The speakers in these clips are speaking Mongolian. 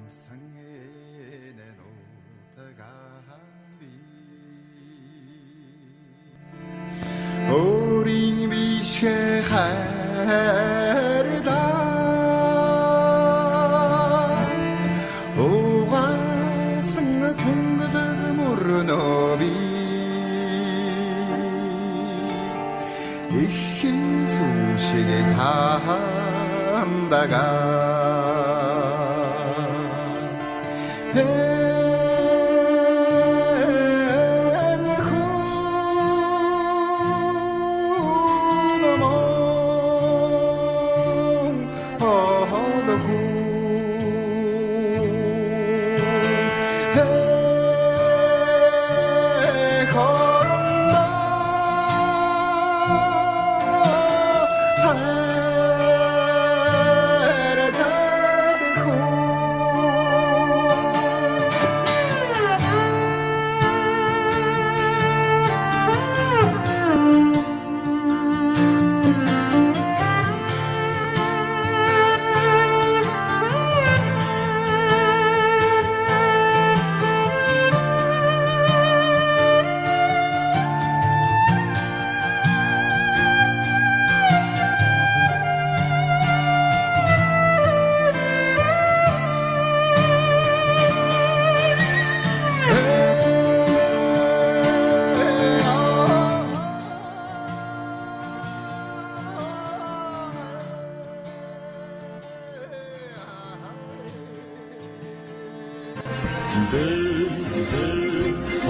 상상해 내 노다가비 우리 비시게 하르다 오가 승나 경그들 모르노비 이힘 수식에 산다가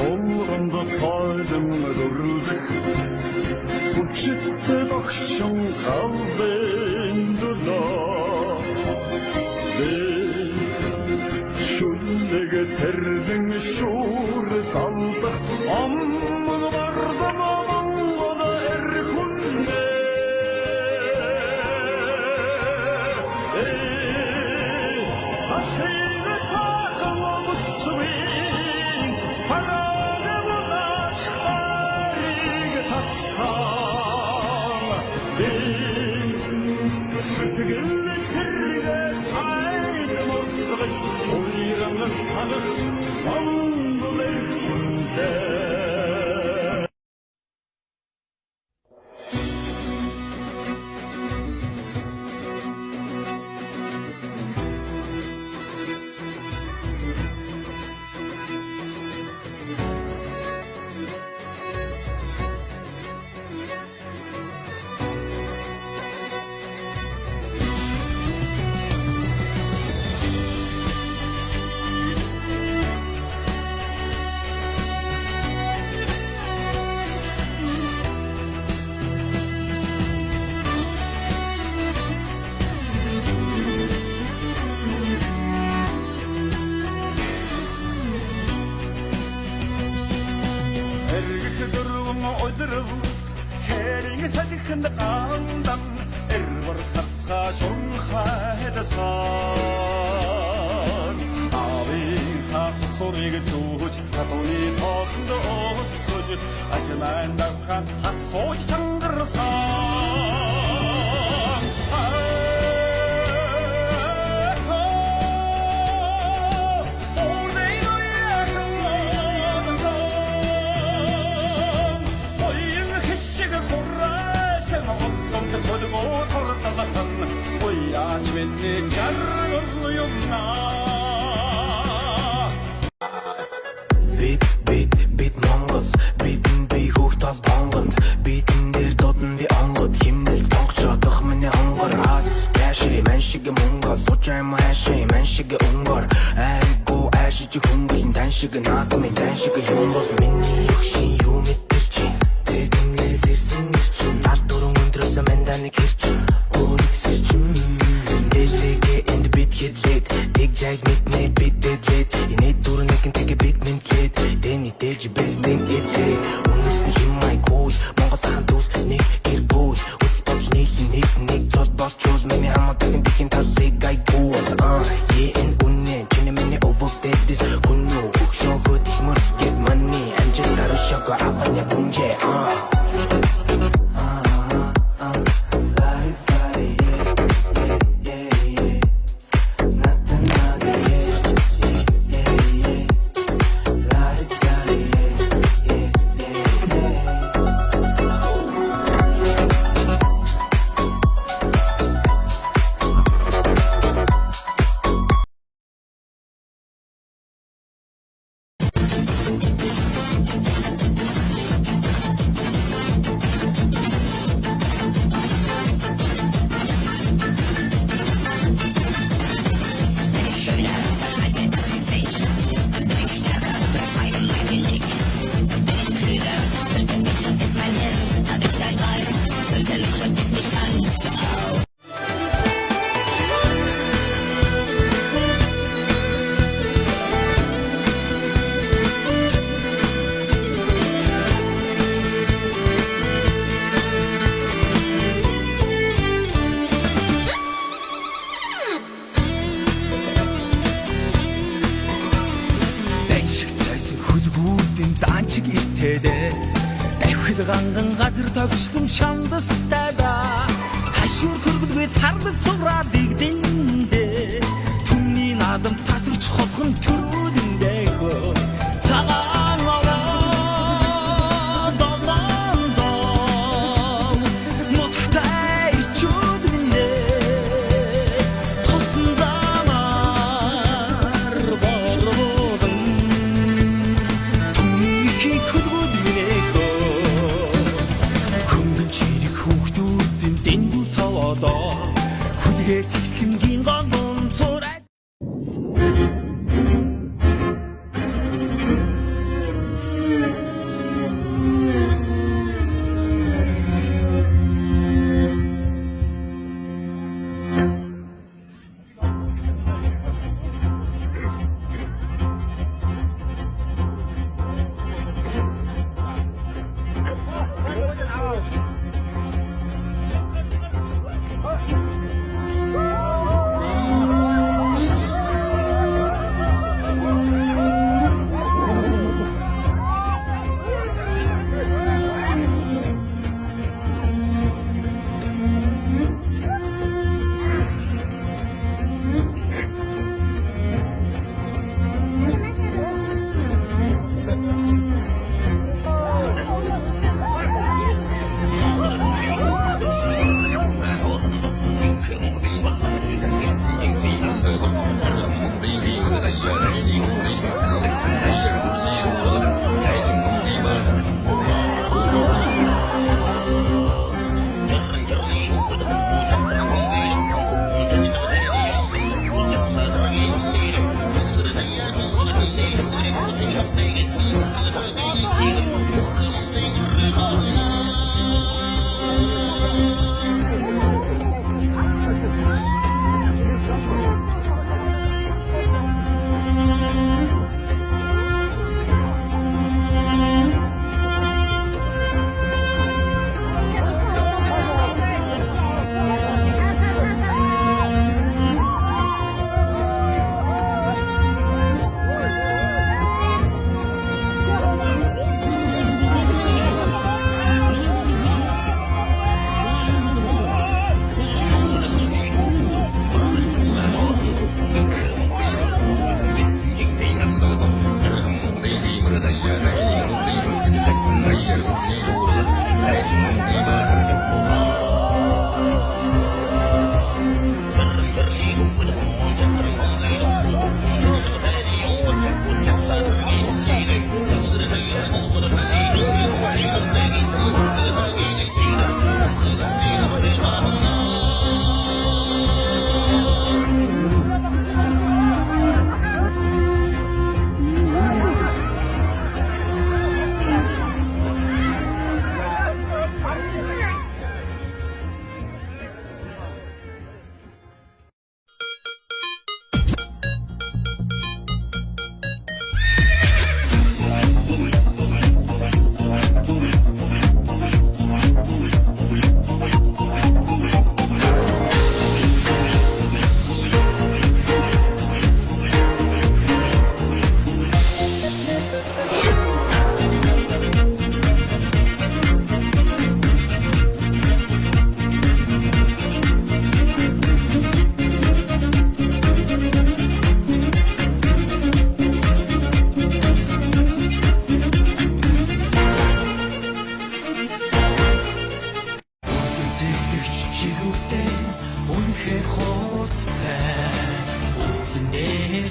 Omranda kaldım duruldık Uçitte bakşım kalbindula Şullege terden şur saldık Ammın vardım aman erkunde Aşkıyla saklanmışsın Paranımda çıkarık tatsam Sütgülü sirge aydım ıslıç Uyranı sanıp andım erkunde Keringi sadıkında kandan var hatsga şonha hedesan Avin haq sorigi tuğuç Katoni tosunda osuç Acımayan davkan hat soğuç tangırsan Beni cargılıyım na Bit mangız Bitin beyhuhtas bangınd Bitin der dodun vi angıd Himdil tankça tıxmini hangar Az Gerşi menşigi mungas Soçayma her şey menşigi ungar Ergo erşici hungihin Denşigi nakimi denşigi yungas Minni yukşi yumit birçi Dedinle zirsin irçin Ardurun undursa mendeni kirçin Kurik sirçin Big Jack mit bit dead lit Yine durun ekin teke bit min kid Deni teci best thing it lit Unisni himmay koy Monga sahan dus nik gir boy Uts bak nik Tos bas choz meni hama takin dikin tas gay boy Yeah en unne Chine meni ovuk dedis Kunno Ukshon kutik mur get money Anjil taru shaka avanya kunje чиг иртээдээ дахил ганган газар товчлон шандастайда ташуур хөргөлгүй тарлаж сураад дигдэндээ түмний наадам тасарч холхон төрөөдөндөө хөө цагаан аваа долондоо муттай чудмнээ тосон замаар борвоодон түмний хөлгүүд минээ хөнгөн чирэг хүүхдүүдийн дэндүү цаваадаа хүлгээ цэгцлэнгийн гондон цурай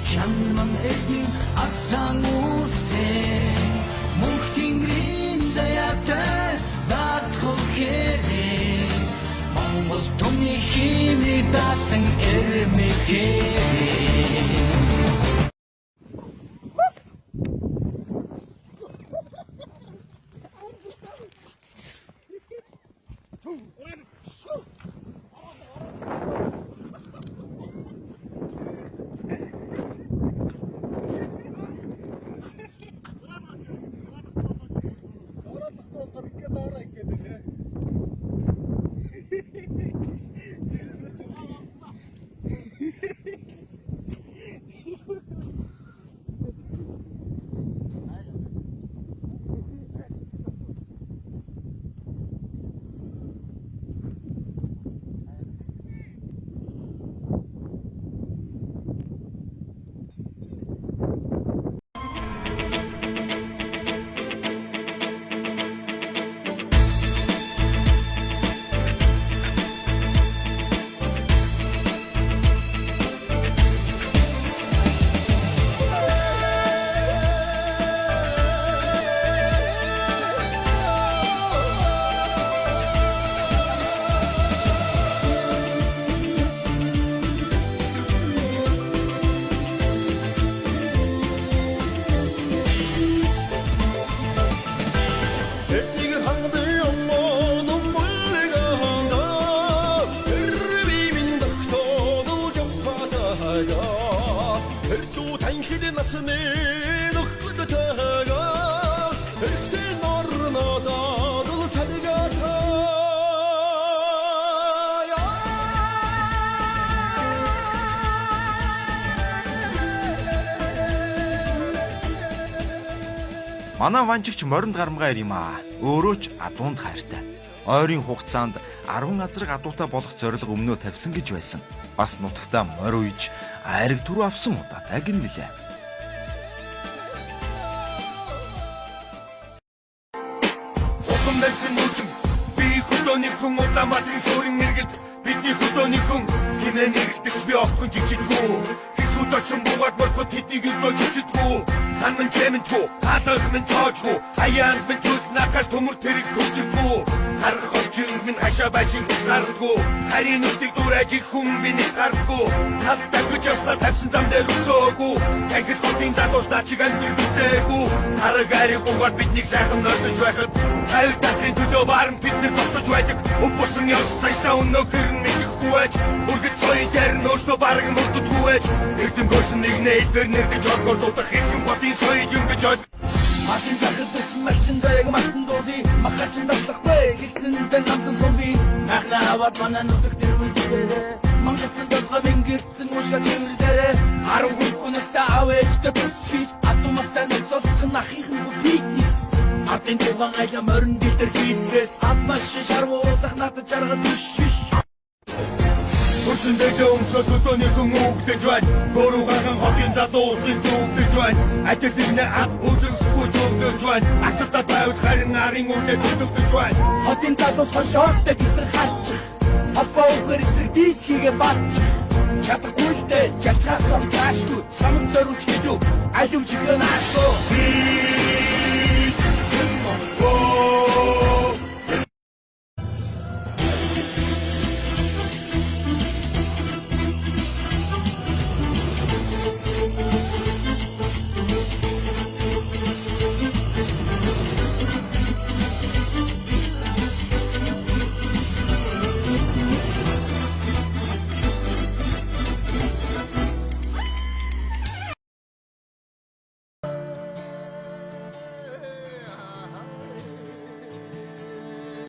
Чанман эдийн асан үсээ мөнх тэнгэрийн заяатай даатгах хэрэг Монгол түмний химиг даасан эрмэхээ насны нөхдөдтэйгээ Эргэсэн орнодоо дул цалигатай Манай ванчигч моринд гарамгаар юм аа. Өөрөө ч адуунд хайртай. Ойрын хугацаанд 10 азраг адуутай болох зорилго өмнөө тавьсан гэж байсан. Бас нутагтаа морь үйж айраг түрүү авсан удаатай гин нэлээ. Улсамдсан нүчим би хөдөөний хүн улааматын суурин нэргэд бидний хөдөөний хүн хинэ нэргдэж би огхон жижиггүй Суудагсан бугаад мөргөд хэдийг өгөө жижиггүй Ханмын цементгүй, хаалгын тоочгүй Хаяан бил зүг накаш төмөр тэрэг хөвжиггүй Харах овчин минь хашаа байшин хязгаардгүй Харийн нүдийг дураж их хүн миний сардгүй Тавтай гэж явсна тавьсан зам дээр өсөөгүй Тэнгэр хотын задуус начиг амтэр үзээгүй Харагари гугаар биднийг сайхан носож байхад Хайр татрын төлөө баран биднэр зогсож байдаг Өвбөсөн ёс сайсаа өнөө хэрэн мэдэх хүвэж Үргэд соён дэрн өөртөө бараг мөрдөд хүвэж Эрдэм гөрсөн нэг нээлбэр нэргэж оргор дуудах хэдэн хотын соён юм гэж од Мартин захидсэн малчин заяг мартин дууди Махачин таслахгүй гэсэн дэн хамтан сумби Ахна аваад манай нутаг дэрвэлдээрээ Мангацсан долга мингэрсэн ушаа дэрвэлдээрээ 10 хүнэстэ авээжтэй бүсхийж Атуматтай nëцолцсон ахийнхэн бүхийднис Атын тугаан аяа морин дитэр хийсгээс Атмаш шарвуудах надад жаргад ишиш Хүрсэн дэдэ өмсөд өдөөний хүн үгдэж байна Дөрүүгэн хотын задуу усын зүгдэж байна Ажил ирнэ ад үзэн зүгдэж байна Ацтаа тавд харин арын үдэ зүгдэж байна Хотын задуус хошоортой гисэр хаачих Апа өгөр эсрэг дийчхийгээ баачих Чадахгүйдээ чачаас орчаашгүй Саман зориулж хэдүү Алив чиглэн